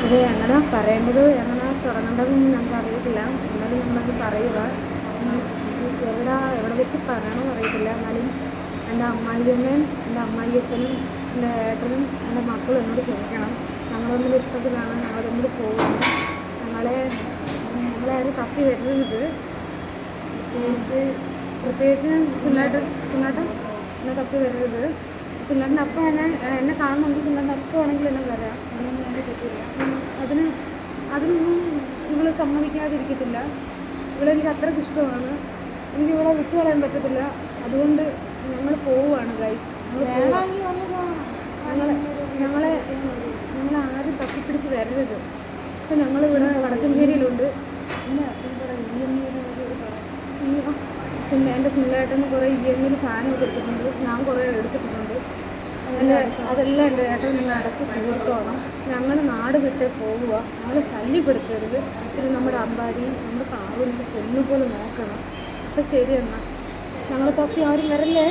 ഇത് എങ്ങനെ പറയേണ്ടത് എങ്ങനെ തുടങ്ങേണ്ടതെന്ന് ഞങ്ങൾക്ക് അറിയത്തില്ല. എന്നാലും നമ്മളത് പറയുക. എവിടെ വെച്ച് പറയണമെന്ന് അറിയത്തില്ല. എന്നാലും എൻ്റെ അമ്മായിയമ്മയും എൻ്റെ അമ്മായിയപ്പനും എൻ്റെ ഏട്ടനും എൻ്റെ മക്കളും എന്നോട് ക്ഷമിക്കണം. ഞങ്ങൾ തമ്മിൽ ഇഷ്ടത്തിലാണ്, ഞങ്ങൾ തമ്മിൽ പോകുന്നു. നമ്മളെ ആരും തപ്പി വരരുത്. പ്രത്യേകിച്ച് സുല്ലാട്ടൻ എന്നെ തപ്പി വരരുത്. സുല്ലാട്ടിൻ്റെ അപ്പം എന്നെ കാണുന്നുണ്ട്. സുല്ലാട്ടിൻ്റെ അപ്പമാണെങ്കിൽ എന്നെ വരാം. അതിനൊന്നും എൻ്റെ തെറ്റില്ല. അതിനൊന്നും ഇവള് സമ്മതിക്കാതിരിക്കത്തില്ല. ഇവളെനിക്ക് അത്രയ്ക്ക് ഇഷ്ടമാണ്. എനിക്ക് ഇവളെ വിട്ടു കളയാൻ പറ്റത്തില്ല. അതുകൊണ്ട് ഞങ്ങൾ പോവുകയാണ് ഗൈസ്. ഞങ്ങളെ ആരും തപ്പിപ്പിടിച്ച് വരരുത്. ഇപ്പം ഞങ്ങളിവിടെ വടക്കഞ്ചേരിയിലുണ്ട്. എൻ്റെ സിനിമയായിട്ടൊന്ന് കുറേ EMI സാധനമൊക്കെ എടുത്തിട്ടുണ്ട്. ഞാൻ കുറേ എടുത്തിട്ടുണ്ട്. അതെല്ലാം എൻ്റെ ഏട്ടൻ നിങ്ങൾ അടച്ച് തീർത്തോണം. ഞങ്ങൾ നാട് വിട്ട് പോവുക. ഞങ്ങളെ ശല്യപ്പെടുത്തരുത്. പിന്നെ നമ്മുടെ അമ്പാടി നമ്മുടെ കാവിൻ്റെ പൊന്നുപോലെ നോക്കണം. അപ്പം ശരി എന്നാൽ ഞങ്ങളെ തപ്പി ആരും വരല്ലേ.